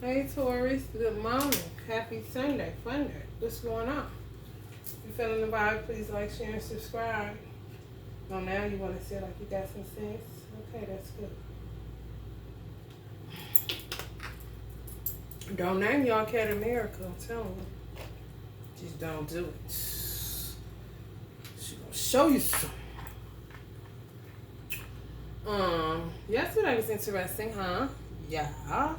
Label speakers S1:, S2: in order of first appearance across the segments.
S1: Hey Taurus, good morning. Happy Sunday, fun day. What's going on? You feeling the vibe? Please like, share, and subscribe. Well, now you want to say like you got some sense? Okay, that's good. Don't name y'all Cat America, I'm telling you. Just don't do it. She gonna show you something. Yesterday was interesting, huh? Yeah.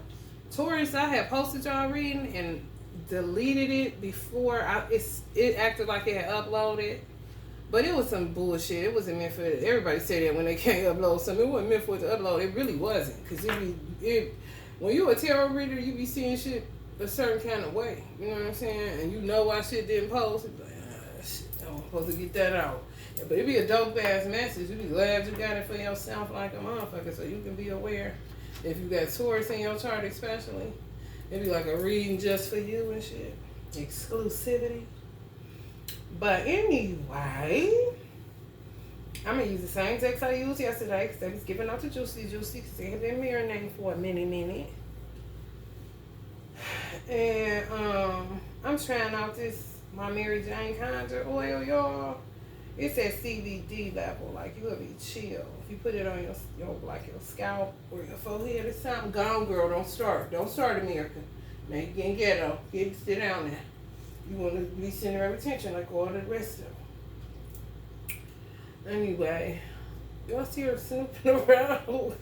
S1: Taurus, I had posted y'all reading and deleted it before it acted like it had uploaded. But it was some bullshit. It wasn't meant for it. Everybody say that when they can't upload something. It wasn't meant for it to upload. It really wasn't. Because when you a tarot reader, you be seeing shit a certain kind of way. You know what I'm saying? And you know why shit didn't post. It's like, shit, I'm supposed to get that out. Yeah, but it be a dope ass message. You be glad you got it for yourself like a motherfucker so you can be aware. If you got Taurus in your chart especially, it'd be like a reading just for you and shit. Exclusivity. But anyway, I'm going to use the same text I used yesterday because they was giving out to Juicy because they had been marinating for a minute. And I'm trying out my Mary Jane Conjure oil, y'all. It's at CBD level, like you'll be chill. If you put it on your scalp or your forehead or something, gone girl, don't start, America. Now you getting ghetto, sit down there. You want to be center of attention like all the rest of them. Anyway, y'all see her snooping around.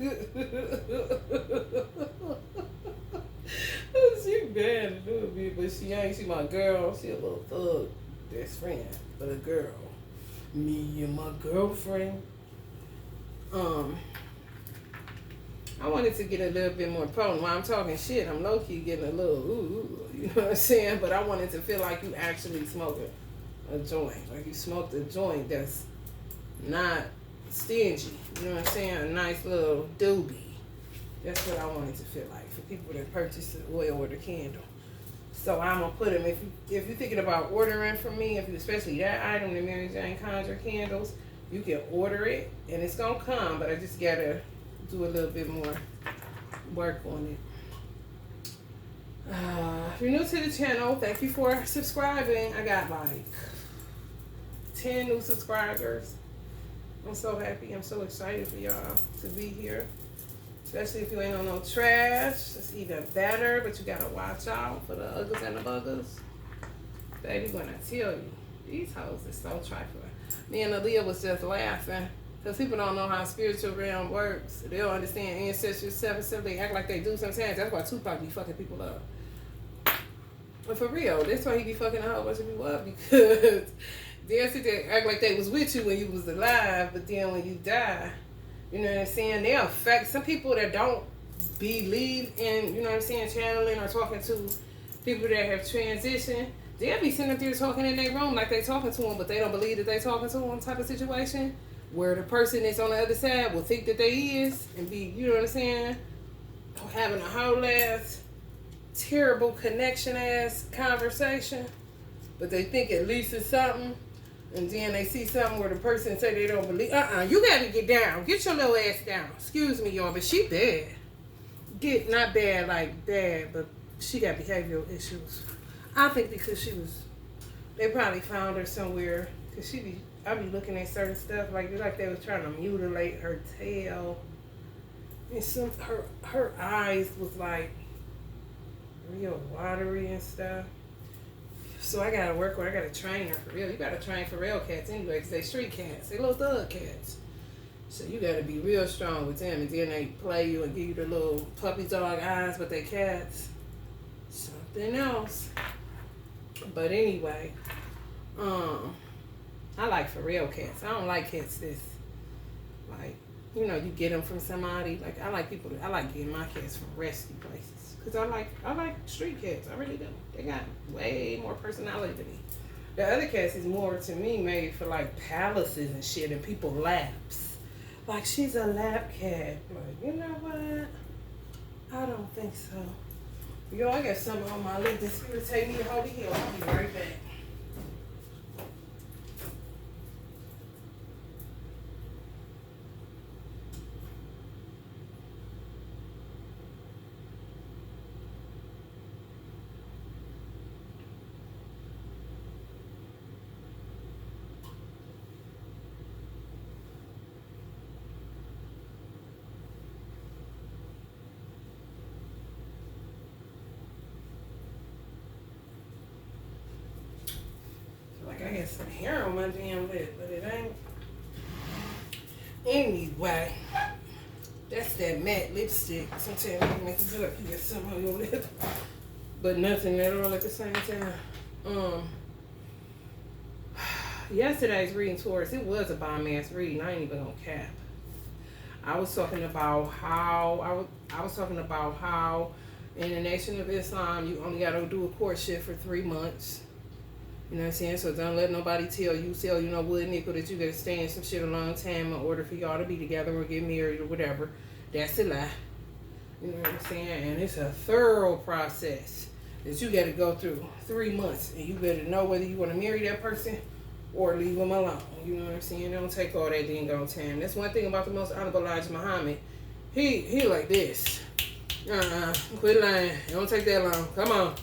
S1: She bad a little bit, but she ain't. She my girl. She a little thug best friend, but a girl. Me and my girlfriend. I wanted to get a little bit more potent. While I'm talking shit, I'm low-key getting a little ooh, you know what I'm saying? But I wanted to feel like you actually smoking a joint. Like you smoked a joint that's not stingy. You know what I'm saying? A nice little doobie. That's what I wanted to feel like for people that purchase the oil or the candle. So I'm going to put them, if you're thinking about ordering from me, especially that item, the Mary Jane Conjure candles, you can order it and it's going to come, but I just got to do a little bit more work on it. If you're new to the channel, thank you for subscribing. I got like 10 new subscribers. I'm so happy. I'm so excited for y'all to be here. Especially if you ain't on no trash. It's even better, but you gotta watch out for the uggers and the buggers. Baby, when I tell you, these hoes are so trifling. Me and Aaliyah was just laughing. Because people don't know how spiritual realm works. They don't understand ancestral stuff. They act like they do sometimes. That's why Tupac be fucking people up. But for real, that's why he be fucking a whole bunch of people up. Because they'll sit there act like they was with you when you was alive. But then when you die, you know what I'm saying? They'll affect some people that don't believe in, you know what I'm saying, channeling or talking to people that have transitioned. They'll be sitting up there talking in their room like they talking to them, but they don't believe that they talking to them type of situation. Where the person that's on the other side will think that they is and be, you know what I'm saying, having a whole ass terrible connection ass conversation, but they think at least it's something, and then they see something where the person say they don't believe. You gotta get down. Get your little ass down. Excuse me, y'all, but she bad. Not bad like bad, but she got behavioral issues. I think because they probably found her somewhere, because I be looking at certain stuff like they was trying to mutilate her tail. And her eyes was like real watery and stuff. So I gotta work with her. I gotta train her for real. You gotta train for real cats anyway, because they street cats. They little thug cats. So you gotta be real strong with them. And then they play you and give you the little puppy dog eyes, but they cats. Something else. But anyway, I like for real cats. I don't like cats that's like, you get them from somebody. Like I like getting my cats from rescue places. Cause I like street cats. I really do. They got way more personality than me. The other cats is more to me made for like palaces and shit and people laps. Like she's a lap cat. Like, you know what? I don't think so. Yo, I got something on my lip. The spirit take me to Holy Hill. I'll be right back. got some hair on my damn lip, but it ain't. Anyway, that's that matte lipstick. Sometimes you make it feel like you got something on your lip, but nothing at all at the same time. Yesterday's reading, Taurus, it was a bomb ass reading. I ain't even gonna cap. I was talking about how in the Nation of Islam you only gotta do a courtship for 3 months. You know what I'm saying? So don't let nobody tell you know wood nickel that you gotta stay in some shit a long time in order for y'all to be together or get married or whatever. That's a lie. You know what I'm saying? And it's a thorough process that you gotta go through 3 months, and you better know whether you want to marry that person or leave them alone. You know what I'm saying? Don't take all that dang on time. That's one thing about the most honorable Elijah Muhammad. He like this. Quit lying. It don't take that long. Come on.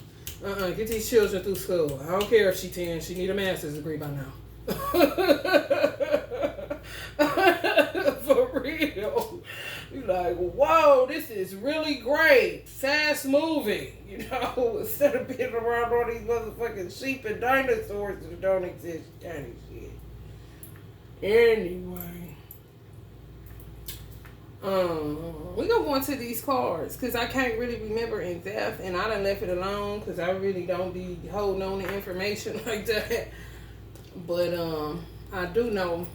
S1: Get these children through school. I don't care if she 10. She need a master's degree by now. For real. You like, whoa, this is really great. Fast moving. You know, instead of being around all these motherfucking sheep and dinosaurs that don't exist. Kind of shit. Anyway. We gonna go into these cards because I can't really remember in depth, and I done left it alone because I really don't be holding on to information like that. But I do know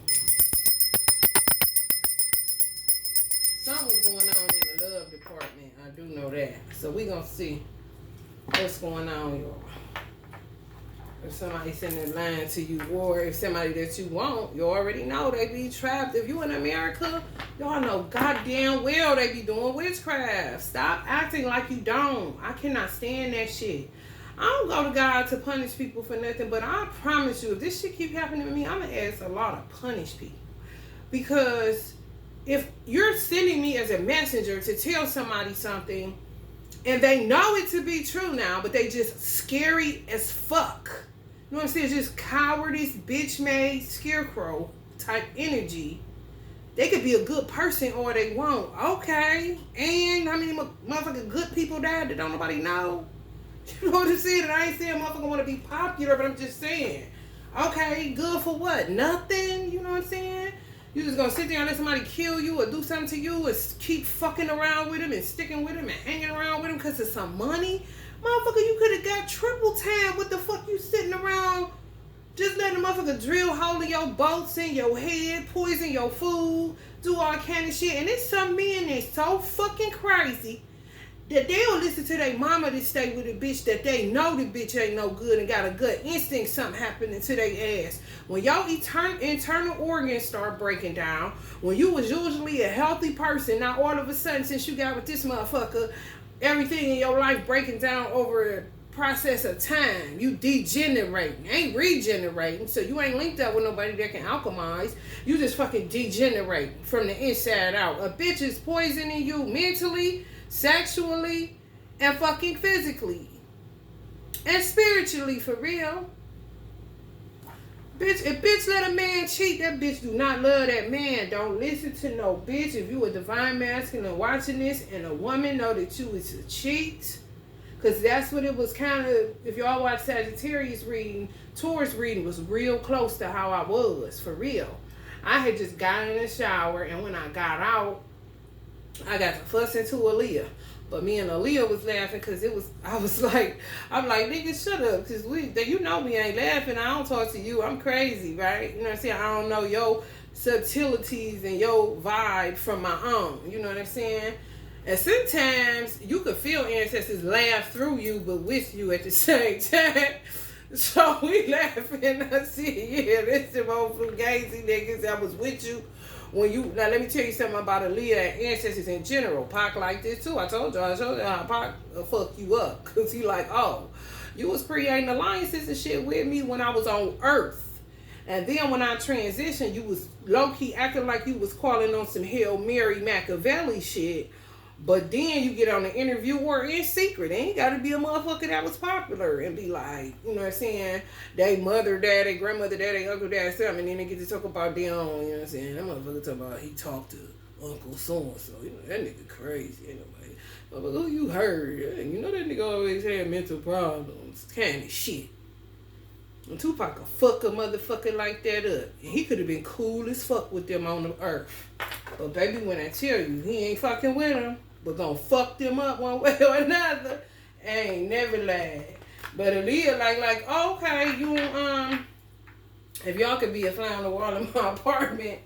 S1: something was going on in the love department. I do know that. So we gonna see what's going on, y'all. If somebody's sitting there lying to you, or if somebody that you want, you already know they be trapped. If you in America, y'all know goddamn well they be doing witchcraft. Stop acting like you don't. I cannot stand that shit. I don't go to God to punish people for nothing, but I promise you, if this shit keep happening to me, I'm gonna ask Allah to punish people. Because if you're sending me as a messenger to tell somebody something, and they know it to be true now, but they just scary as fuck. You know what I'm saying? Just cowardice, bitch-made, scarecrow type energy. They could be a good person or they won't. Okay. And how many motherfucking good people died that don't nobody know? You know what I'm saying? And I ain't saying motherfucker want to be popular, but I'm just saying. Okay, good for what? Nothing? You know what I'm saying? You just gonna sit there and let somebody kill you or do something to you and keep fucking around with him and sticking with him and hanging around with him because of some money? Motherfucker, you could have got triple time. What the fuck you sitting around just letting a motherfucker drill hole in your boats in your head, poison your food, do all kind of shit. And it's some men that's so fucking crazy that they'll listen to their mama to stay with a bitch that they know the bitch ain't no good and got a gut instinct something happening to their ass. When your internal organs start breaking down, when you was usually a healthy person, now all of a sudden since you got with this motherfucker, everything in your life breaking down over a process of time. You degenerating, ain't regenerating, so you ain't linked up with nobody that can alchemize. You just fucking degenerating from the inside out. A bitch is poisoning you mentally, sexually, and fucking physically. And spiritually, for real. Bitch, if bitch let a man cheat, that bitch do not love that man. Don't listen to no bitch. If you a divine masculine watching this and a woman know that you is a cheat, because that's what it was kind of, if y'all watch Sagittarius reading, Taurus reading was real close to how I was, for real. I had just got in the shower, and when I got out, I got to fuss into Aaliyah. But me and Aaliyah was laughing because I'm like, nigga, shut up. Because you know me ain't laughing. I don't talk to you. I'm crazy, right? You know what I'm saying? I don't know your subtleties and your vibe from my own. You know what I'm saying? And sometimes you could feel ancestors laugh through you, but with you at the same time. So we laughing. I see, yeah, this some old fugazi niggas that was with you. Now let me tell you something about Aaliyah and ancestors in general. Pac like this too. I told you how Pac fuck you up. Cause he like, oh, you was creating alliances and shit with me when I was on Earth. And then when I transitioned, you was low-key acting like you was calling on some Hail Mary Machiavelli shit. But then you get on the interview or in secret. Ain't got to be a motherfucker that was popular and be like, you know what I'm saying? They mother, daddy, grandmother, daddy, uncle, daddy, something. And then they get to talk about them, you know what I'm saying? That motherfucker talk about he talked to Uncle so-and-so. You know, that nigga crazy anyway. But who you heard? You know that nigga always had mental problems. Kind of shit. And Tupac could fuck a motherfucker like that up. And he could have been cool as fuck with them on the earth. But baby, when I tell you, he ain't fucking with them, but gonna fuck them up one way or another, ain't never lied. But Aaliyah like, okay, you if y'all could be a fly on the wall in my apartment,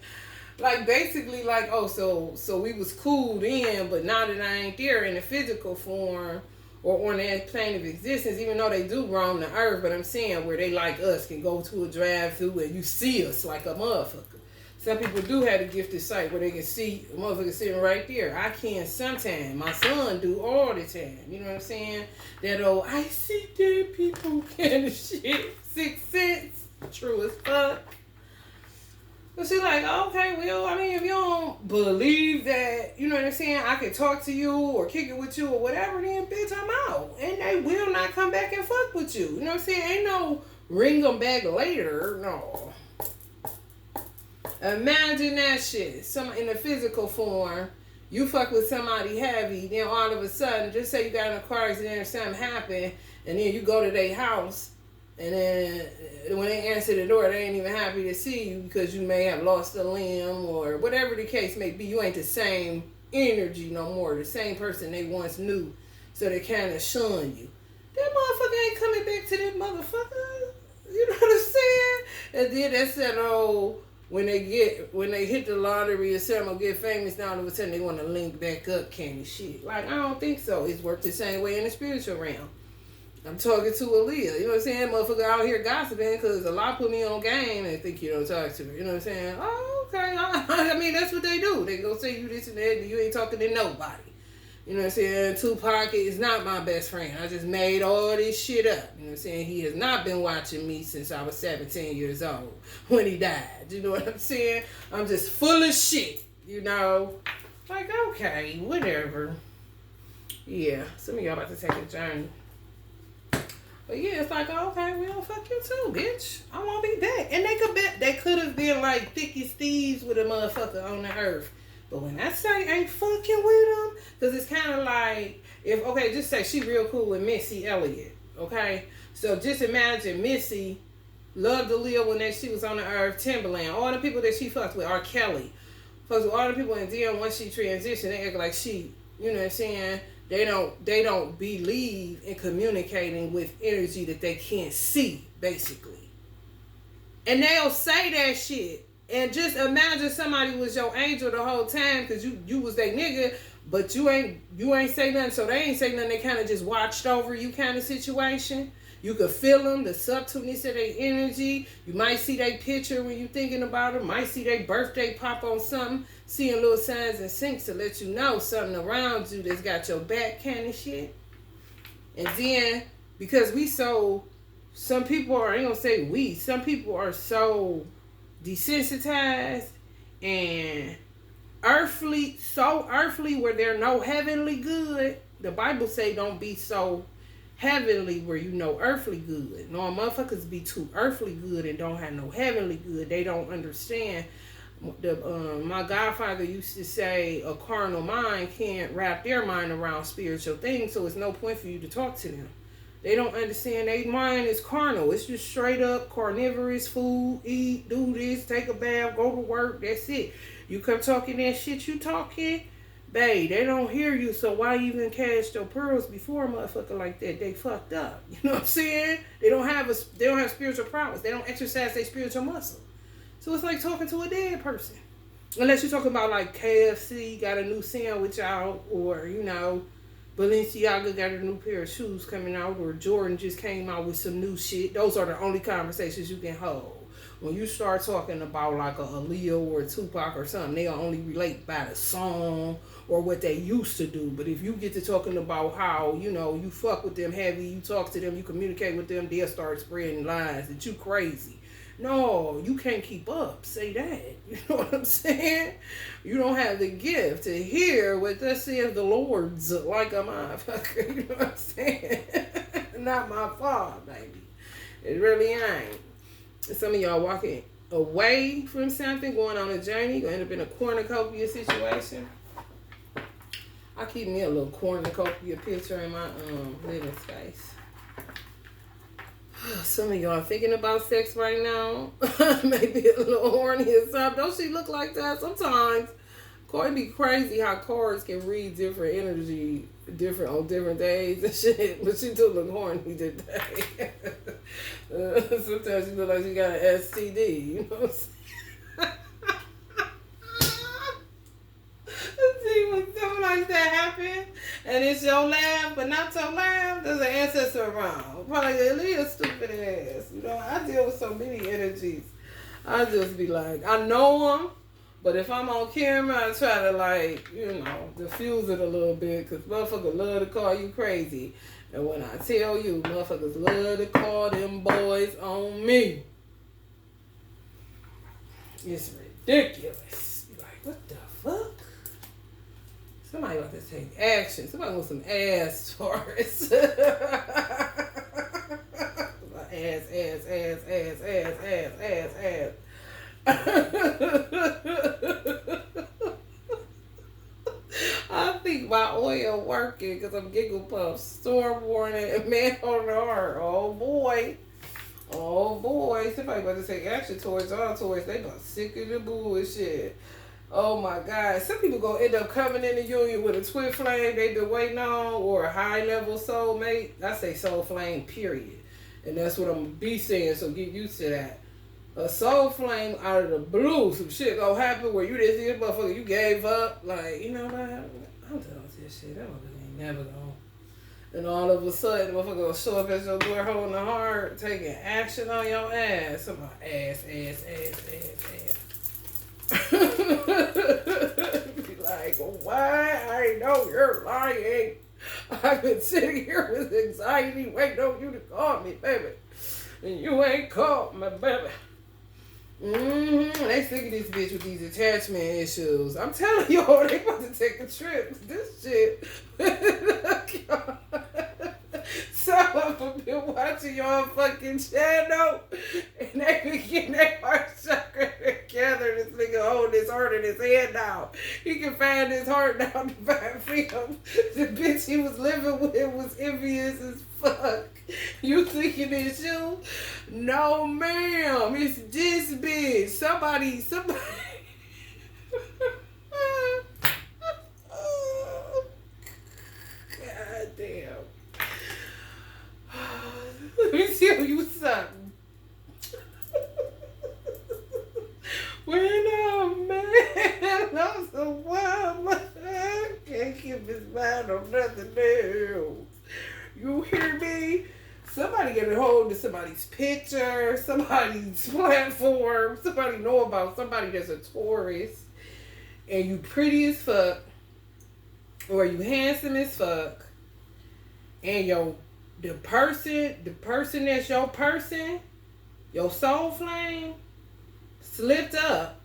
S1: like basically like, oh, so we was cool then, but now that I ain't there in the physical form or on that plane of existence, even though they do roam the earth, but I'm saying where they like us can go to a drive-through and you see us like a motherfucker. Some people do have the gifted sight where they can see a motherfucker sitting right there. I can sometimes. My son do all the time. You know what I'm saying? That old, I see dead people kind of shit. 6th sense. True as fuck. But she's like, okay, well, I mean, if you don't believe that, you know what I'm saying, I can talk to you or kick it with you or whatever, then bitch, I'm out. And they will not come back and fuck with you. You know what I'm saying? Ain't no ring them back later. No. Imagine that shit. Some in the physical form, you fuck with somebody heavy, then all of a sudden, just say you got in a car accident or something happened, and then you go to their house, and then when they answer the door, they ain't even happy to see you because you may have lost a limb or whatever the case may be. You ain't the same energy no more, the same person they once knew, so they kind of shun you. That motherfucker ain't coming back to that motherfucker. You know what I'm saying? And then that's that old, when they hit the lottery or something or get famous, now all of a sudden they want to link back up kind of shit. Like, I don't think so. It's worked the same way in the spiritual realm. I'm talking to Aaliyah. You know what I'm saying? Motherfucker out here gossiping because a lot put me on game and think you don't talk to her. You know what I'm saying? Oh, okay. I mean, that's what they do. They go say you this and that and you ain't talking to nobody. You know what I'm saying? Tupac is not my best friend. I just made all this shit up. You know what I'm saying? He has not been watching me since I was 17 years old when he died. You know what I'm saying? I'm just full of shit, you know? Like, okay, whatever. Yeah, some of y'all about to take a journey. But yeah, it's like, okay, well, fuck you too, bitch. I won't be back. And they could have been like thick as thieves with a motherfucker on the earth. But when I say ain't fucking with them, because it's kind of like, just say she real cool with Missy Elliott, okay? So just imagine Missy loved Aaliyah when she was on the earth, Timberland, all the people that she fucked with, R. Kelly, fucked with all the people, and then once she transitioned, they act like she, you know what I'm saying? They don't believe in communicating with energy that they can't see, basically. And they'll say that shit. And just imagine somebody was your angel the whole time because you was that nigga, but you ain't say nothing, so they ain't say nothing. They kind of just watched over you kind of situation. You could feel them, the subtleness of their energy. You might see their picture when you thinking about them. Might see their birthday pop on something. Seeing little signs and syncs to let you know something around you that's got your back kind of shit. And then, because some people are, I ain't gonna say we, some people are so desensitized and earthly where they're no heavenly good. The Bible say don't be so heavenly where you know earthly good. No, motherfuckers be too earthly good and don't have no heavenly good. They don't understand. My godfather used to say a carnal mind can't wrap their mind around spiritual things, so it's no point for you to talk to them. They don't understand their mind is carnal. It's just straight up carnivorous food, eat, do this, take a bath, go to work, that's it. You come talking that shit you talking, babe, they don't hear you, so why even cast your pearls before a motherfucker like that? They fucked up. You know what I'm saying? They don't have spiritual prowess. They don't exercise their spiritual muscle. So it's like talking to a dead person. Unless you're talking about like KFC got a new sandwich out, or, you know, Balenciaga got a new pair of shoes coming out, or Jordan just came out with some new shit. Those are the only conversations you can hold. When you start talking about like a Aaliyah or a Tupac or something, they'll only relate by the song or what they used to do. But if you get to talking about how, you know, you fuck with them heavy, you talk to them, you communicate with them, they'll start spreading lies that you crazy. No, you can't keep up. Say that. You know what I'm saying? You don't have the gift to hear what thus saith the Lord's like a motherfucker. You know what I'm saying? Not my fault, baby. It really ain't. Some of y'all walking away from something, going on a journey, going to end up in a cornucopia situation. I keep me a little cornucopia picture in my living space. Some of y'all thinking about sex right now. Maybe a little horny or something. Don't she look like that? Sometimes it'd be crazy how cards can read different energy different on different days and shit. But she do look horny today. Sometimes she look like she got an STD. You know what I'm saying? See, when something like that happen, and it's your laugh, but not your laugh, there's an ancestor around. Probably a stupid ass. You know, I deal with so many energies. I just be like, I know them, but if I'm on camera, I try to, like, you know, diffuse it a little bit, because motherfuckers love to call you crazy. And when I tell you, motherfuckers love to call them boys on me, it's ridiculous. You're like, what the fuck? Somebody about to take action. Somebody wants some ass, Taurus. ass. I think my oil working because I'm giggle puff, storm warning, and man on the heart. Oh boy. Somebody about to take action towards all towards. They about sick of the bullshit. Oh my God. Some people gonna end up coming in the union with a twin flame they've been waiting on, or a high level soulmate. I say soul flame, period. And that's what I'm gonna be saying, so get used to that. A soul flame out of the blue, some shit gonna happen where you didn't see this motherfucker, you gave up. Like, you know what? I'm done with this shit. That motherfucker ain't never gonna. And all of a sudden, the motherfucker gonna show up at your door holding a heart, taking action on your ass. Some ass. Be like, why? I know you're lying. I've been sitting here with anxiety waiting on you to call me, baby. And you ain't called me, baby. They sick of this bitch with these attachment issues. I'm telling y'all, they about to take a trip. This shit. Some of them been watching y'all fucking channel, and they been getting their heart chakra together. This nigga hold his heart in his head now. He can find his heart now to find freedom. The bitch he was living with was envious as fuck. You thinking it's you? No, ma'am. It's this bitch. Somebody. God damn. Let me tell you something. When a man loves a woman, can't keep his mind on nothing else. You hear me? Somebody get a hold of somebody's picture, somebody's platform, somebody know about somebody that's a Taurus, and you pretty as fuck, or you handsome as fuck, and the person that's your person, your soul flame, slipped up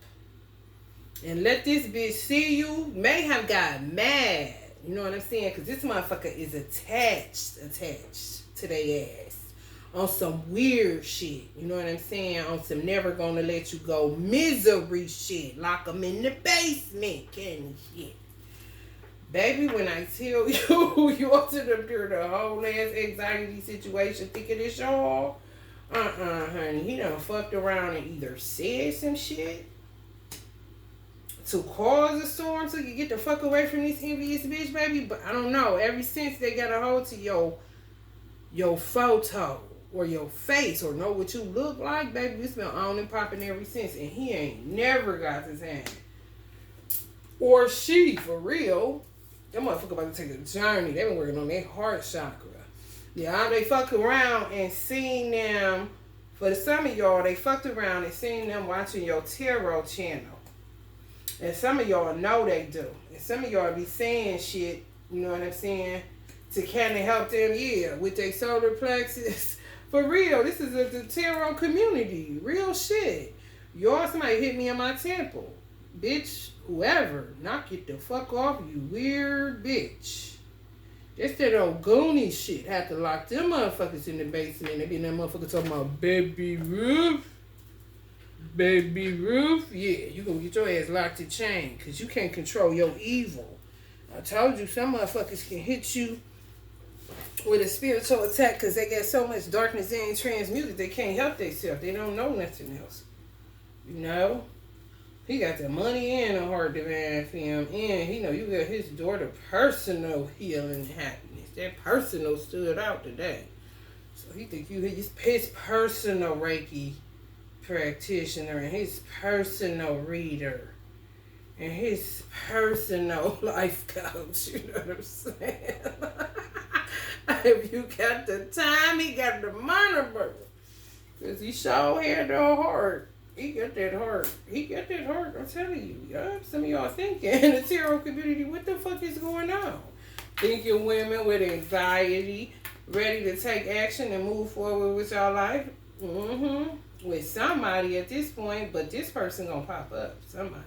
S1: and let this bitch see you, may have got mad. You know what I'm saying? Because this motherfucker is attached to their ass on some weird shit. You know what I'm saying? On some never gonna let you go misery shit. Lock them in the basement kind of shit. Baby, when I tell you, you up to them during the whole ass anxiety situation thinking it's y'all. Honey. He done fucked around and either said some shit to cause a storm so you get the fuck away from this envious bitch, baby. But I don't know. Ever since they got a hold to your photo or your face or know what you look like, baby, it's been on and popping ever since. And he ain't never got his hand. Or she, for real. That motherfucker about to take a journey. They been working on their heart chakra. Yeah, they fucked around and seen them. For some of y'all, they fucked around and seen them watching your tarot channel. And some of y'all know they do. And some of y'all be saying shit, you know what I'm saying, to kind of help them, yeah, with their solar plexus. For real, this is the tarot community. Real shit. Y'all, somebody hit me in my temple. Bitch, whoever, knock it the fuck off, you weird bitch. That's that old Goonie shit. Have to lock them motherfuckers in the basement. They be in that motherfucker talking about baby roof. Baby roof. Yeah, you gonna get your ass locked in chain because you can't control your evil. I told you some motherfuckers can hit you with a spiritual attack because they got so much darkness they ain't transmuted. They can't help themselves. They don't know nothing else. You know? He got the money and a heart divine for him. And he know you got his daughter personal healing and happiness. That personal stood out today. So he think you his personal Reiki practitioner and his personal reader and his personal life coach. You know what I'm saying? If you got the time, he got the money, bro. Because he sure had the heart. He got that heart. He got that heart. I'm telling you. Yeah, some of y'all thinking in the tarot community, what the fuck is going on? Thinking women with anxiety, ready to take action and move forward with y'all life. With somebody at this point, but this person gonna pop up. Somebody.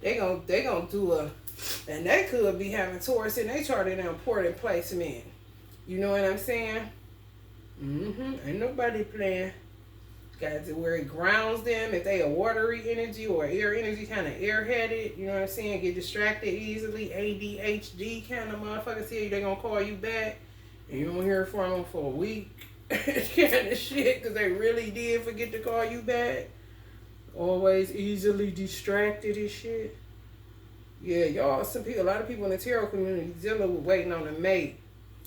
S1: They gonna do a, and they could be having Taurus in their chart in an important placement. You know what I'm saying? Ain't nobody playing. Got to where it grounds them. If they a watery energy or air energy, kind of airheaded, you know what I'm saying? Get distracted easily. ADHD kind of motherfuckers here. They gonna call you back, and you don't hear from them for a week. Kind of shit, because they really did forget to call you back. Always easily distracted and shit. Yeah, y'all. A lot of people in the tarot community dealing with waiting on a mate.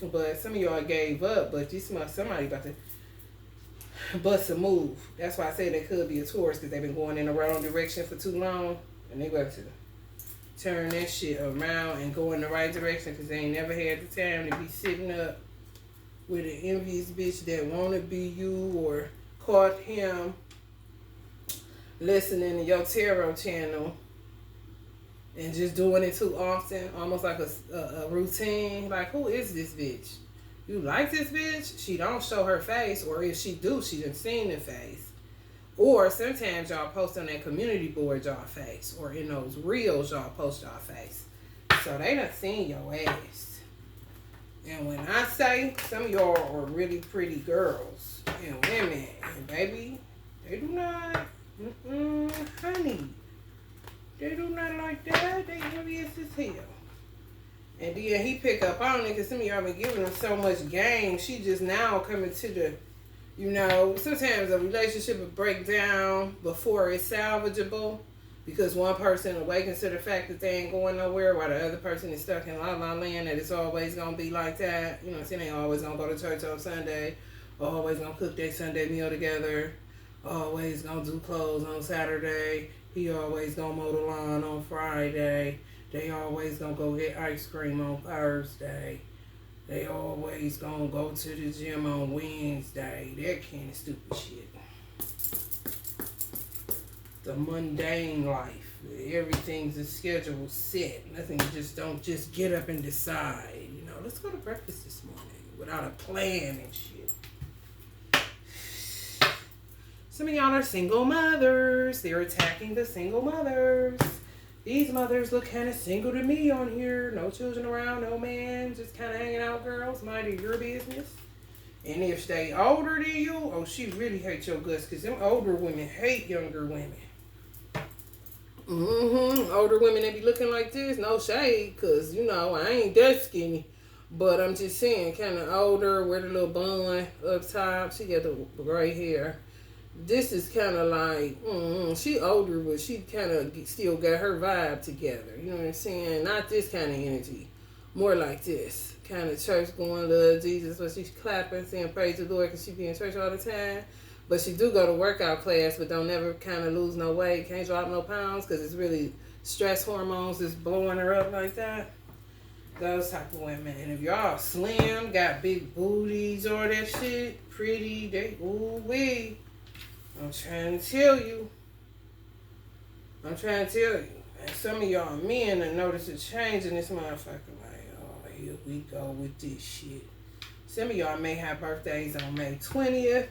S1: But some of y'all gave up, but this month somebody about to bust a move. That's why I say they could be a Taurus, because they've been going in the wrong direction for too long, and they about to turn that shit around and go in the right direction, because they ain't never had the time to be sitting up with an envious bitch that wanna be you, or caught him listening to your tarot channel and just doing it too often, almost like a routine. Like, who is this bitch? You like this bitch? She don't show her face, or if she do, she done seen the face. Or sometimes y'all post on that community board y'all face, or in those reels y'all post y'all face. So they done seen your ass. And when I say some of y'all are really pretty girls and women, and baby, they do not, honey, they do not like that. They envious as hell. And then he pick up on it, because some of y'all been giving him so much game. She just now coming to the, you know, sometimes a relationship will break down before it's salvageable, because one person awakens to the fact that they ain't going nowhere, while the other person is stuck in la la land, that it's always going to be like that. You know what I'm saying? They always going to go to church on Sunday, always going to cook their Sunday meal together, always going to do clothes on Saturday. He always going to mow the lawn on Friday. They always gonna go get ice cream on Thursday. They always gonna go to the gym on Wednesday. That kind of stupid shit. The mundane life. Everything's a schedule set. Nothing, don't just get up and decide. You know, let's go to breakfast this morning without a plan and shit. Some of y'all are single mothers. They're attacking the single mothers. These mothers look kind of single to me on here. No children around, no man, just kind of hanging out, girls. Minding your business. And if they older than you, oh, she really hates your guts, because them older women hate younger women. Older women, they be looking like this. No shade, because, you know, I ain't that skinny. But I'm just saying, kind of older, wear the little bun up top. She got the gray hair. This is kind of like, she older, but she kind of still got her vibe together. You know what I'm saying? Not this kind of energy. More like this. Kind of church going, love Jesus, but she's clapping, saying praise the Lord, because she be in church all the time. But she do go to workout class, but don't never kind of lose no weight. Can't drop no pounds, because it's really stress hormones is blowing her up like that. Those type of women. And if y'all slim, got big booties, all that shit, pretty, they, ooh-wee. I'm trying to tell you. And some of y'all men have noticed a change in this motherfucker. Like, oh, here we go with this shit. Some of y'all may have birthdays on May 20th,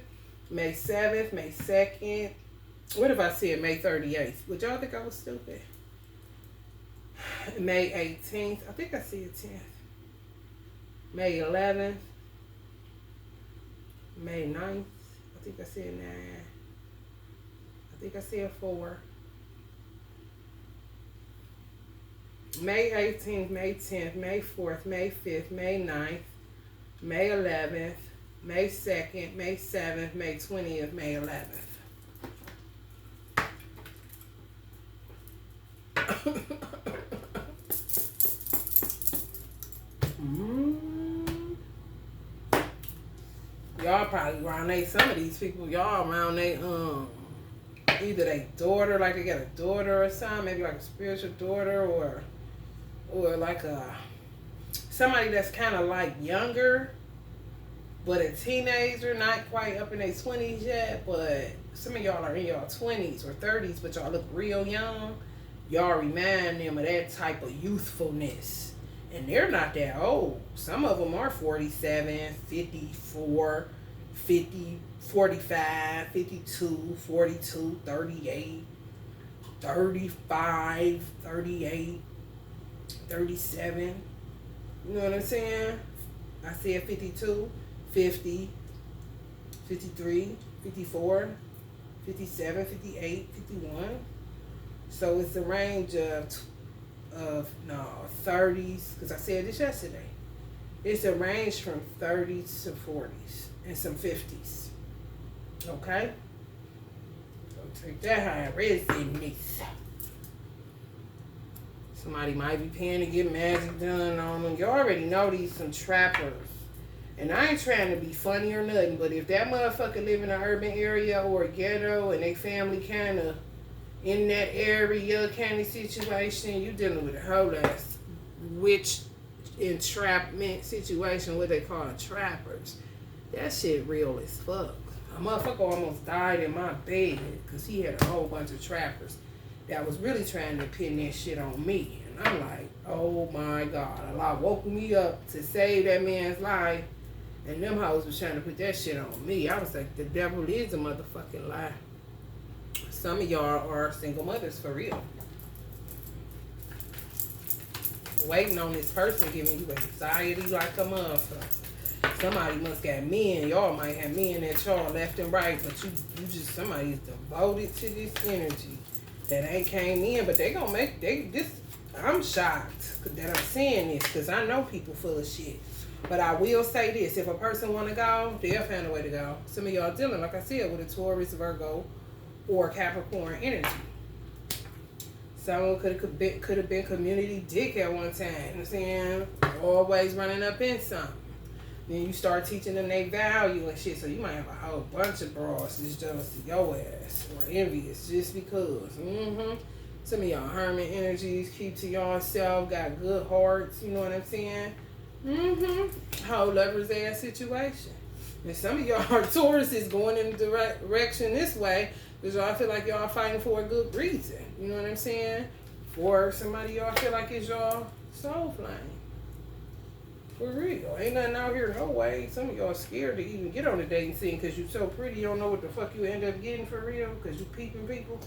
S1: May 7th, May 2nd. What if I said May 38th? Would y'all think I was stupid? May 18th. I think I said 10th. May 11th. May 9th. I think I said 9. I think I said 4. May 18th, May 10th, May 4th, May 5th, May 9th, May 11th, May 2nd, May 7th, May 20th, May 11th. Y'all probably around some of these people, y'all around either they daughter, like they got a daughter or something, maybe like a spiritual daughter, or like somebody that's kind of like younger, but a teenager, not quite up in their 20s yet, but some of y'all are in y'all 20s or 30s, but y'all look real young. Y'all remind them of that type of youthfulness. And they're not that old. Some of them are 47, 54, 50, 45, 52, 42, 38, 35, 38, 37. You know what I'm saying? I said 52, 50, 53, 54, 57, 58, 51. So it's a range of 30s, because I said this yesterday. It's a range from 30s to 40s and some 50s. Okay? So take that how it is in this. Somebody might be paying to get magic done on them. You already know these some trappers. And I ain't trying to be funny or nothing, but if that motherfucker live in an urban area or a ghetto and they family kind of in that area kind of situation, you dealing with a whole ass witch entrapment situation, what they call trappers. That shit real as fuck. A motherfucker almost died in my bed because he had a whole bunch of trappers that was really trying to pin that shit on me. And I'm like, oh my God. Allah woke me up to save that man's life, and them hoes was trying to put that shit on me. I was like, the devil is a motherfucking lie. Some of y'all are single mothers for real. Waiting on this person giving you anxiety like a motherfucker. Somebody must got men. Y'all might have men that y'all left and right, but you just, somebody's devoted to this energy that ain't came in, but they gonna make, I'm shocked that I'm saying this because I know people full of shit. But I will say this, if a person want to go, they'll find a way to go. Some of y'all dealing, like I said, with a Taurus, Virgo, or Capricorn energy. Someone could have been community dick at one time. You know what I'm saying? Always running up in something. Then you start teaching them their value and shit. So you might have a whole bunch of bras that's jealous of your ass or envious just because. Some of y'all hermit energies, keep to yourself, got good hearts. You know what I'm saying? Whole lover's ass situation. And some of y'all are Tauruses going in the direction this way because y'all feel like y'all fighting for a good reason. You know what I'm saying? For somebody y'all feel like it's y'all soul flame. For real. Ain't nothing out here no way. Some of y'all scared to even get on the dating scene because you so pretty you don't know what the fuck you end up getting for real because you peeping people.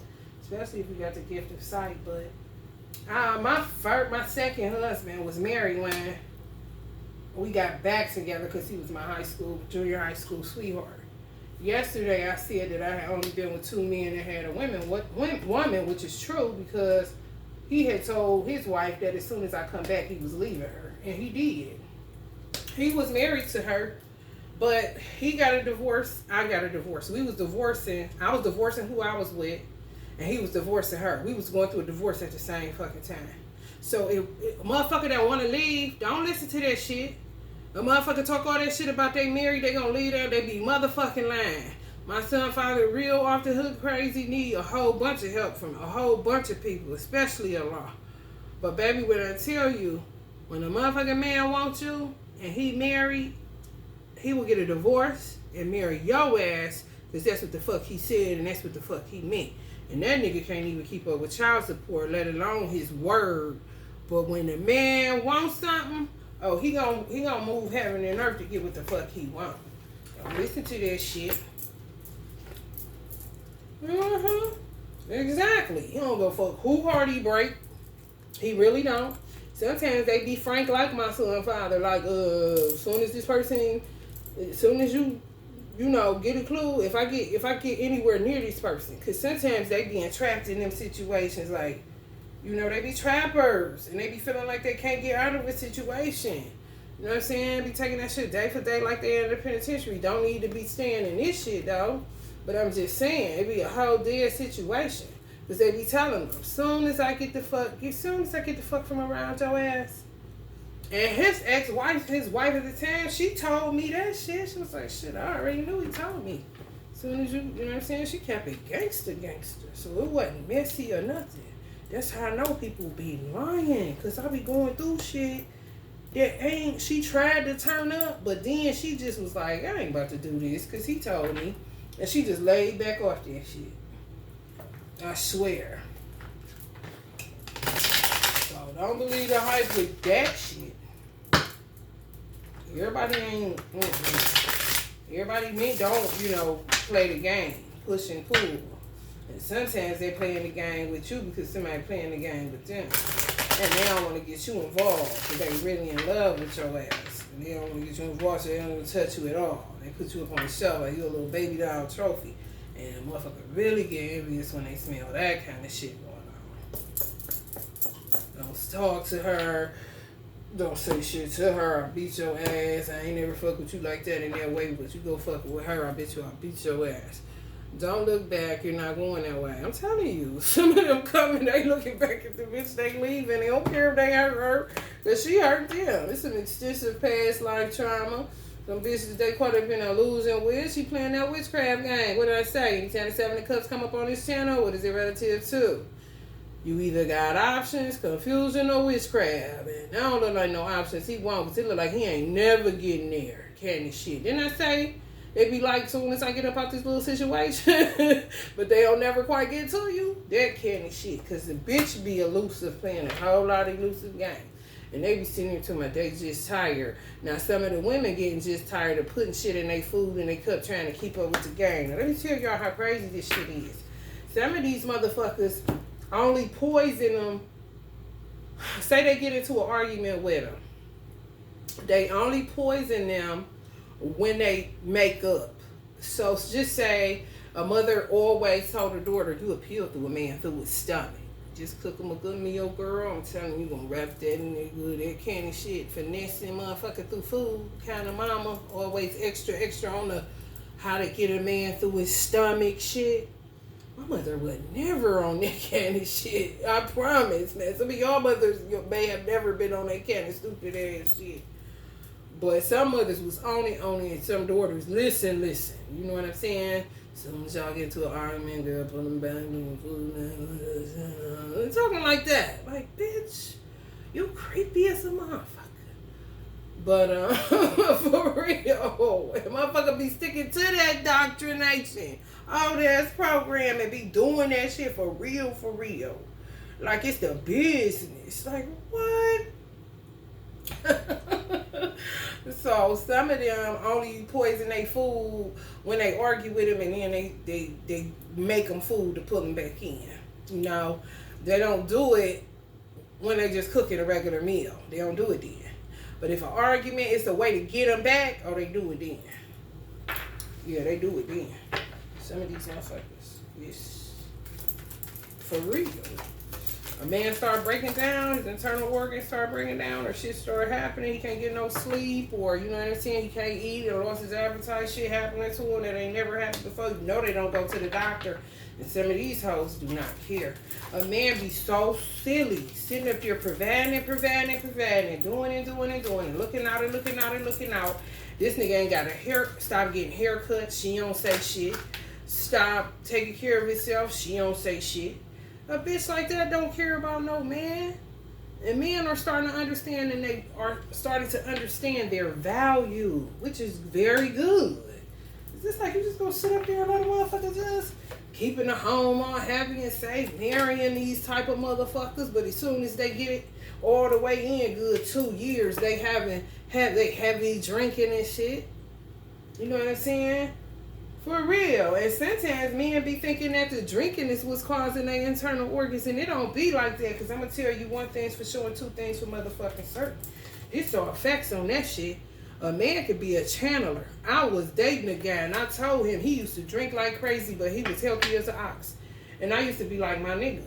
S1: Especially if you got the gift of sight. But my second husband was married when we got back together because he was my junior high school sweetheart. Yesterday I said that I had only been with 2 men that had a woman, which is true because he had told his wife that as soon as I come back he was leaving her, and he did. He was married to her, but he got a divorce. I got a divorce. We was divorcing. I was divorcing who I was with, and he was divorcing her. We was going through a divorce at the same fucking time. So if a motherfucker that want to leave, don't listen to that shit. A motherfucker talk all that shit about they married, they gonna leave there, they be motherfucking lying. My son father real off the hook crazy, need a whole bunch of help from a whole bunch of people, especially Allah. But baby, when I tell you, when a motherfucking man wants you and he married, he will get a divorce and marry your ass because that's what the fuck he said and that's what the fuck he meant. And that nigga can't even keep up with child support, let alone his word. But when the man wants something, oh, he gonna move heaven and earth to get what the fuck he want. Don't listen to that shit. Exactly. He don't go fuck who hard he break. He really don't. Sometimes they be frank like my son father. Like, as soon as you know, get a clue. If I get anywhere near this person, because sometimes they be entrapped in them situations. Like, you know, they be trappers and they be feeling like they can't get out of a situation. You know what I'm saying? Be taking that shit day for day like they in the penitentiary. Don't need to be staying in this shit though. But I'm just saying, it be a whole dead situation. Cause they be telling them, soon as I get the fuck from around your ass. And his ex-wife, his wife at the time, she told me that shit. She was like, shit, I already knew he told me. Soon as you know what I'm saying? She kept it gangster. So it wasn't messy or nothing. That's how I know people be lying. Cause I be going through shit that ain't, she tried to turn up, but then she just was like, I ain't about to do this cause he told me. And she just laid back off that shit. I swear. So don't believe the hype with that shit. Everybody ain't, everybody don't, play the game, push and pull. And sometimes they playing the game with you because somebody playing the game with them. And they don't want to get you involved because they really in love with your ass. And they don't want to get you involved so they don't want to touch you at all. They put you up on the shelf like you're a little baby doll trophy. And the motherfucker really get envious when they smell that kind of shit going on. Don't talk to her. Don't say shit to her. I'll beat your ass. I ain't never fuck with you like that in that way, but you go fuck with her, I bet you I'll beat your ass. Don't look back. You're not going that way. I'm telling you. Some of them coming, they looking back at the bitch they leaving. They don't care if they hurt her, because she hurt them. It's some extensive past life trauma. Some bitches they caught up in a losing with. She playing that witchcraft game. What did I say? Anytime the 7 of Cups come up on this channel, what is it relative to? You either got options, confusion, or witchcraft. And I don't look like no options. He won't, because it look like he ain't never getting there. Candy shit. Didn't I say? They be like, soon as I get up out this little situation, but they don't never quite get to you. That candy shit. Because the bitch be elusive, playing a whole lot of elusive games. And they be sitting here to my they just tired. Now some of the women getting just tired of putting shit in their food and they cup trying to keep up with the game. Now let me tell y'all how crazy this shit is. Some of these motherfuckers only poison them. Say they get into an argument with them. They only poison them when they make up. So just say a mother always told her daughter, do a pill through a man through his stomach. Just cook him a good meal, girl. I'm telling you, gonna wrap that in there good. That candy shit, finessing motherfucker through food. Kind of mama, always extra on the how to get a man through his stomach shit. My mother was never on that kind of shit. I promise, man. Some of y'all mothers may have never been on that kind of stupid ass shit. But some mothers was on it, and some daughters, listen. You know what I'm saying? As soon as y'all get to an argument, girl, put them back in food. Talking like that. Like, bitch, you creepy as a motherfucker. But, for real, motherfucker be sticking to that doctrination. All that program and be doing that shit for real. Like it's the business. Like, what? So some of them only poison their food when they argue with them, and then they make them food to put them back in. You know, they don't do it when they just cooking a regular meal. They don't do it then. But if an argument is the way to get them back, oh, they do it then. Yeah, they do it then. Some of these motherfuckers, yes, for real. A man start breaking down, his internal organs start breaking down, or shit start happening, he can't get no sleep, or you know what I'm saying, he can't eat, or lost his appetite, shit happening to him that ain't never happened before. You know they don't go to the doctor, and some of these hoes do not care. A man be so silly, sitting up here providing, doing and looking out. This nigga ain't got a hair, stop getting haircuts, she don't say shit. Stop taking care of himself, she don't say shit. A bitch like that don't care about no man. And men are starting to understand, and they are starting to understand their value, which is very good. It's just like you just gonna sit up there and let a motherfucker just keeping the home all happy and safe, marrying these type of motherfuckers, but as soon as they get it all the way in good 2 years, they heavy drinking and shit. You know what I'm saying? For real. And sometimes men be thinking that the drinking is what's causing their internal organs, and it don't be like that, because I'm going to tell you one thing's for sure and two things for motherfucking certain. It's all effects on that shit. A man could be a channeler. I was dating a guy, and I told him he used to drink like crazy, but he was healthy as an ox. And I used to be like, my nigga,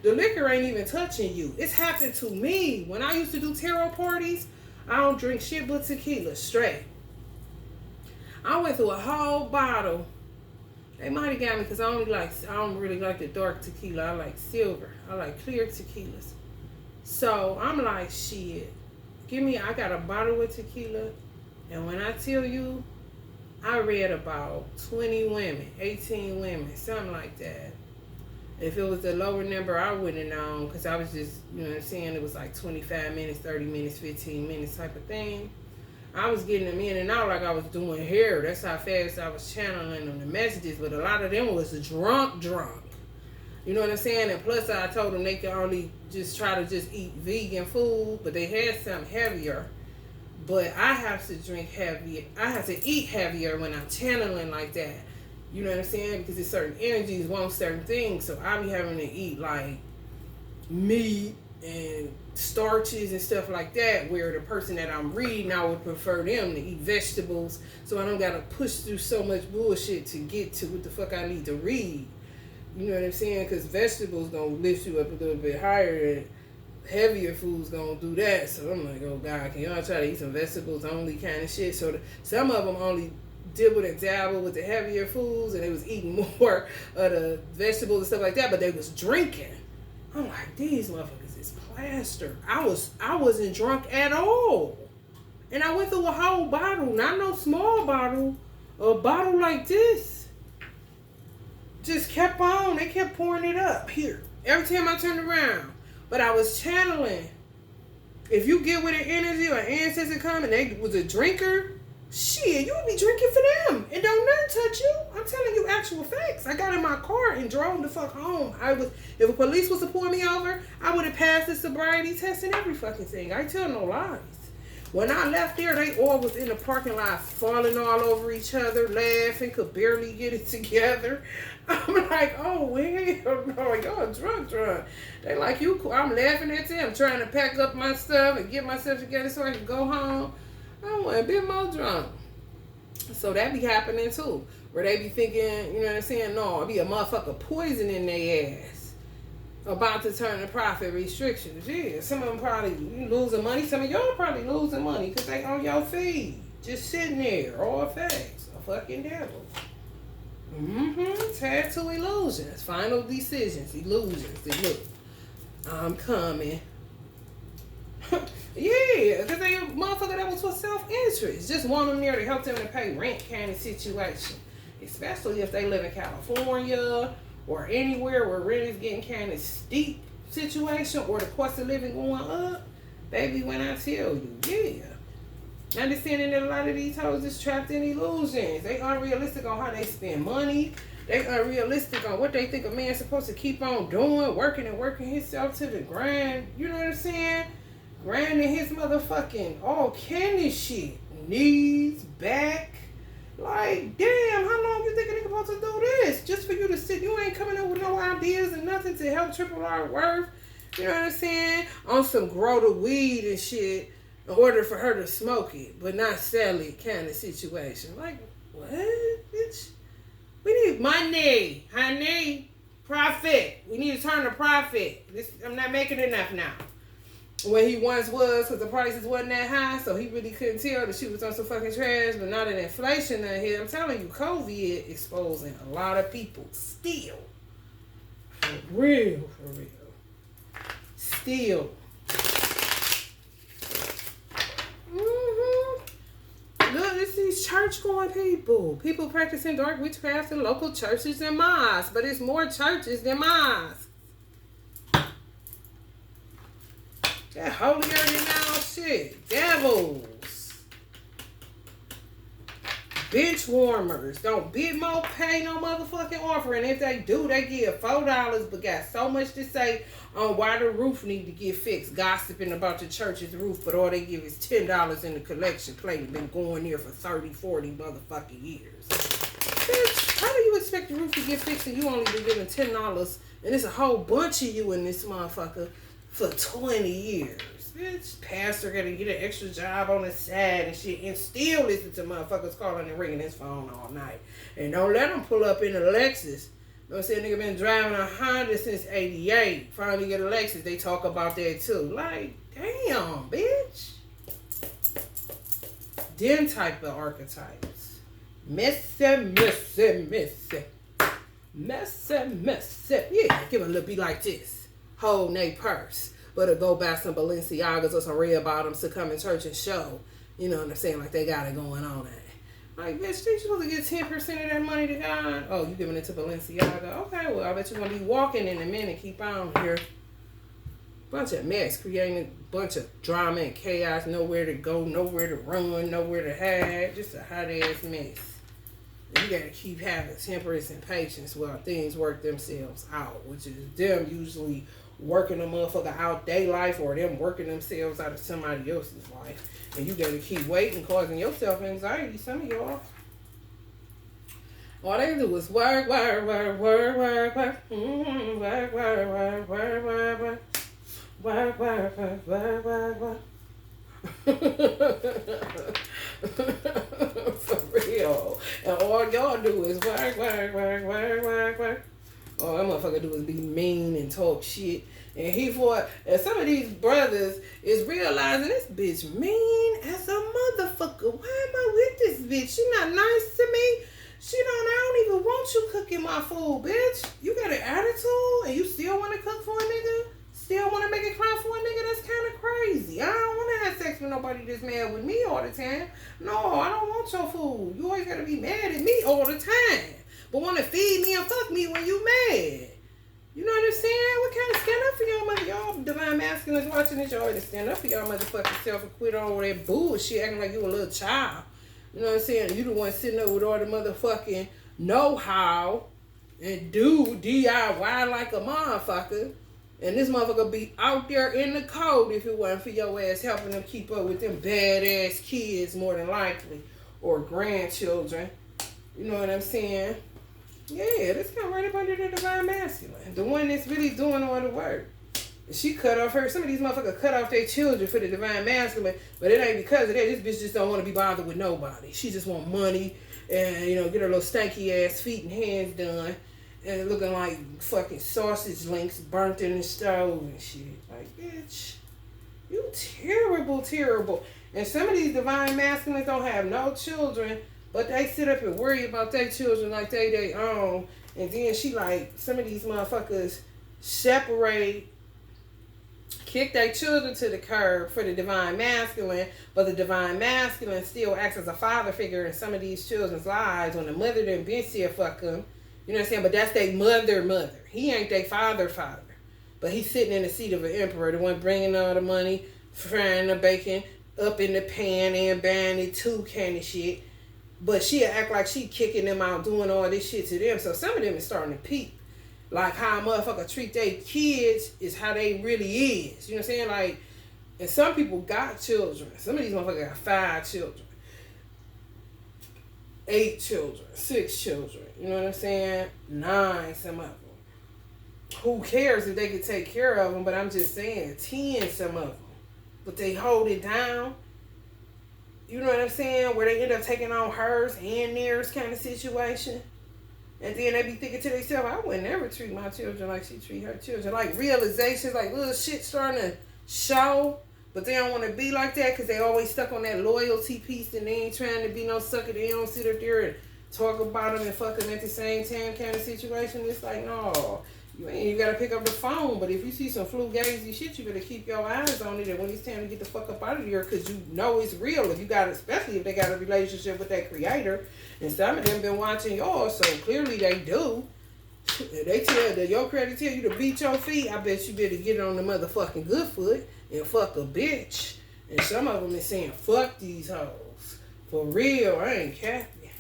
S1: the liquor ain't even touching you. It's happened to me. When I used to do tarot parties, I don't drink shit but tequila, straight. I went through a whole bottle. They might have got me because I don't really like the dark tequila. I like silver. I like clear tequilas. So I'm like, shit. I got a bottle of tequila. And when I tell you, I read about 20 women, 18 women, something like that. If it was a lower number, I wouldn't have known because I was just, you know what I'm saying, it was like 25 minutes, 30 minutes, 15 minutes type of thing. I was getting them in and out like I was doing hair. That's how fast I was channeling them the messages. But a lot of them was drunk. You know what I'm saying? And plus I told them they could only just try to just eat vegan food. But they had something heavier. But I have to drink heavier. I have to eat heavier when I'm channeling like that. You know what I'm saying? Because it's certain energies want certain things. So I be having to eat like meat and starches and stuff like that, where the person that I'm reading, I would prefer them to eat vegetables, so I don't gotta push through so much bullshit to get to what the fuck I need to read. You know what I'm saying? Because vegetables gonna lift you up a little bit higher, and heavier foods gonna do that. So I'm like, oh God, can y'all try to eat some vegetables only kind of shit? So some of them only dibbled and dabbled with the heavier foods, and they was eating more of the vegetables and stuff like that, but they was drinking. I'm like, these motherfuckers is plastered. I wasn't drunk at all. And I went through a whole bottle, not no small bottle, a bottle like this. Just kept on. They kept pouring it up here. Every time I turned around. But I was channeling. If you get with an energy or an ancestor come and they was a drinker, shit, you would be drinking for them. And don't nothing touch you. I'm telling you actual facts. I got in my car and drove the fuck home. If a police was to pull me over, I would have passed the sobriety test and every fucking thing. I tell no lies. When I left there, they all was in the parking lot falling all over each other, laughing, could barely get it together. I'm like, oh, well, no, y'all drunk. They like, you cool. I'm laughing at them, trying to pack up my stuff and get myself together so I can go home. I want a bit more drunk. So that be happening too. Where they be thinking, you know what I'm saying? No, it be a motherfucker poison in their ass. About to turn to profit restrictions. Yeah, some of them probably losing money. Some of y'all probably losing money because they on your feed. Just sitting there. All facts. A fucking devil. Tattoo illusions. Final decisions. Illusions. Look, I'm coming. Yeah, because they a motherfucker that was for self-interest. Just want them there to help them to pay rent kind of situation. Especially if they live in California or anywhere where rent is getting kind of steep situation or the cost of living going up. Baby, when I tell you, yeah. Understanding that a lot of these hoes is trapped in illusions. They unrealistic on how they spend money. They unrealistic on what they think a man's supposed to keep on doing, working himself to the grind. You know what I'm saying? Grinding his motherfucking all candy shit. Knees, back. Like, damn, how long you think a nigga supposed to do this? Just for you to sit, you ain't coming up with no ideas and nothing to help triple our worth. You know what I'm saying? On some grow the weed and shit in order for her to smoke it, but not sell it kind of situation. Like, what, bitch? We need money, honey. Profit. We need to turn to profit. I'm not making enough now. When he once was, because the prices wasn't that high, so he really couldn't tell that she was on some fucking trash. But now that inflation done hit, I'm telling you, COVID exposing a lot of people still. For real. Still. Look, it's these church-going people. People practicing dark witchcraft in local churches and mosques. But it's more churches than mosques. That holier than thou shit. Devils. Bench warmers. Don't bid more pay no motherfucking offering. If they do, they give $4, but got so much to say on why the roof need to get fixed. Gossiping about the church's roof, but all they give is $10 in the collection plate and been going there for 30, 40 motherfucking years. Bitch, how do you expect the roof to get fixed and you only been giving $10 and there's a whole bunch of you in this motherfucker for 20 years? Bitch, pastor gotta get an extra job on the side and shit and still listen to motherfuckers calling and ringing his phone all night. And don't let him pull up in a Lexus. You know what I'm saying? Nigga been driving a Honda since 88. Finally get a Lexus. They talk about that too. Like, damn, bitch. them type of archetypes. Messy. Yeah, give a little be like this. Hold they purse. But to go buy some Balenciagas or some red bottoms to come in church and show. You know what I'm saying? Like they got it going on. Like, bitch, you supposed to get 10% of that money to God? Oh, you giving it to Balenciaga? Okay, well, I bet you're going to be walking in a minute. Keep on here. Bunch of mess, creating a bunch of drama and chaos. Nowhere to go, nowhere to run, nowhere to hide. Just a hot-ass mess. And you got to keep having temperance and patience while things work themselves out, which is them usually working a motherfucker out their life or them working themselves out of somebody else's life. And you got to keep waiting, causing yourself anxiety. Some of y'all. All they do is work. Work. For real. And all y'all do is work. All that motherfucker do is be mean and talk shit. And some of these brothers is realizing this bitch mean as a motherfucker. Why am I with this bitch? She not nice to me. I don't even want you cooking my food, bitch. You got an attitude and you still want to cook for a nigga? Still want to make it cry for a nigga? That's kind of crazy. I don't want to have sex with nobody that's mad with me all the time. No, I don't want your food. You always got to be mad at me all the time. But want to feed me and fuck me when you mad. You know what I'm saying? What kind of stand up for y'all mother? Y'all divine masculines watching this. Y'all already stand up for y'all motherfucking self and quit all that bullshit acting like you a little child. You know what I'm saying? You the one sitting up with all the motherfucking know-how and do DIY like a motherfucker. And this motherfucker be out there in the cold if it wasn't for your ass helping them keep up with them badass kids more than likely. Or grandchildren. You know what I'm saying? Yeah, this come right up under the divine masculine. The one that's really doing all the work. She cut off some of these motherfuckers cut off their children for the divine masculine, but it ain't because of that. This bitch just don't want to be bothered with nobody. She just want money and, get her little stanky ass feet and hands done and looking like fucking sausage links burnt in the stove and shit. Like, bitch, you terrible. And some of these divine masculines don't have no children, but they sit up and worry about their children like they own. And then she like, some of these motherfuckers kick their children to the curb for the divine masculine, but the divine masculine still acts as a father figure in some of these children's lives when the mother done been said fuck them. You know what I'm saying? But that's their mother. He ain't their father. But he's sitting in the seat of an emperor, the one bringing all the money, frying the bacon up in the pan and buying it too kind of shit. But she'll act like she kicking them out, doing all this shit to them. So some of them is starting to peep. Like how a motherfucker treat their kids is how they really is. You know what I'm saying? Like, and some people got children. Some of these motherfuckers got 5 children. 8 children. 6 children. You know what I'm saying? 9, some of them. Who cares if they can take care of them? But I'm just saying, 10, some of them. But they hold it down. You know what I'm saying? Where they end up taking on hers and theirs kind of situation. And then they be thinking to themselves, I would never treat my children like she treat her children. Like realizations, like little shit starting to show. But they don't want to be like that because they always stuck on that loyalty piece and they ain't trying to be no sucker. They don't sit up there and talk about them and fuck them at the same time kind of situation. It's like, no. You got to pick up the phone. But if you see some fugazi shit, you better keep your eyes on it. And when it's time to get the fuck up out of here, because you know it's real. If you got, especially if they got a relationship with that creator. And some of them been watching yours, so clearly they do. They tell your creator tell you to beat your feet. I bet you better get on the motherfucking good foot and fuck a bitch. And some of them is saying, fuck these hoes. For real, I ain't capping.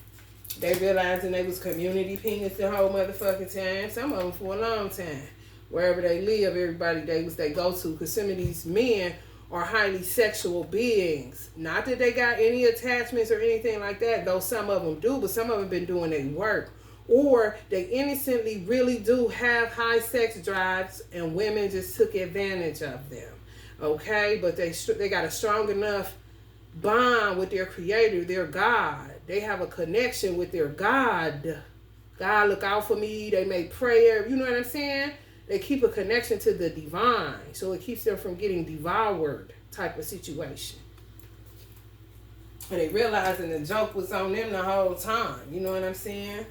S1: They realizing they was community penis the whole motherfucking time. Some of them for a long time. Wherever they live, everybody they go to. Because some of these men are highly sexual beings. Not that they got any attachments or anything like that, though some of them do. But some of them been doing their work. Or they innocently really do have high sex drives and women just took advantage of them. Okay? But they got a strong enough bond with their creator, their God. They have a connection with their God. God, look out for me. They make prayer. You know what I'm saying? They keep a connection to the divine. So it keeps them from getting devoured type of situation. And they realizing the joke was on them the whole time. You know what I'm saying?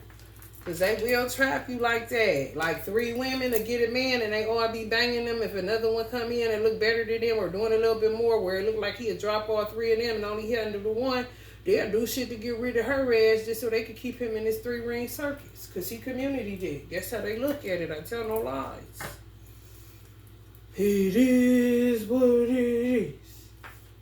S1: Because they will trap you like that. Like 3 women to get a man and they all be banging them. If another one come in and look better than them or doing a little bit more where it look like he'll drop all 3 of them and only handle the one, they'll do shit to get rid of her ass just so they could keep him in this 3-ring circus. Because he community dick. That's how they look at it. I tell no lies. It is what it is.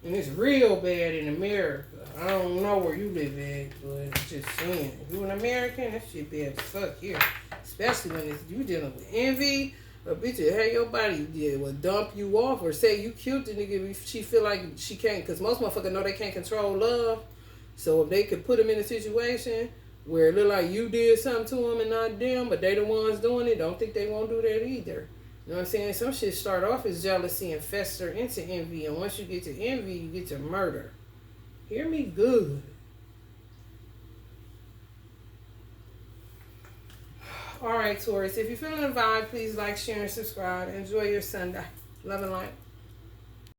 S1: And it's real bad in America. I don't know where you live at, but I'm just saying. If you an American, that shit bad as fuck here. Especially when it's, you dealing with envy. A bitch that had your body will dump you off or say you killed the nigga if she feel like she can't. Because most motherfuckers know they can't control love. So if they could put them in a situation where it look like you did something to them and not them, but they the ones doing it, don't think they won't do that either. You know what I'm saying? Some shit start off as jealousy and fester into envy. And once you get to envy, you get to murder. Hear me good. All right, Taurus. If you're feeling the vibe, please like, share, and subscribe. Enjoy your Sunday. Love and light.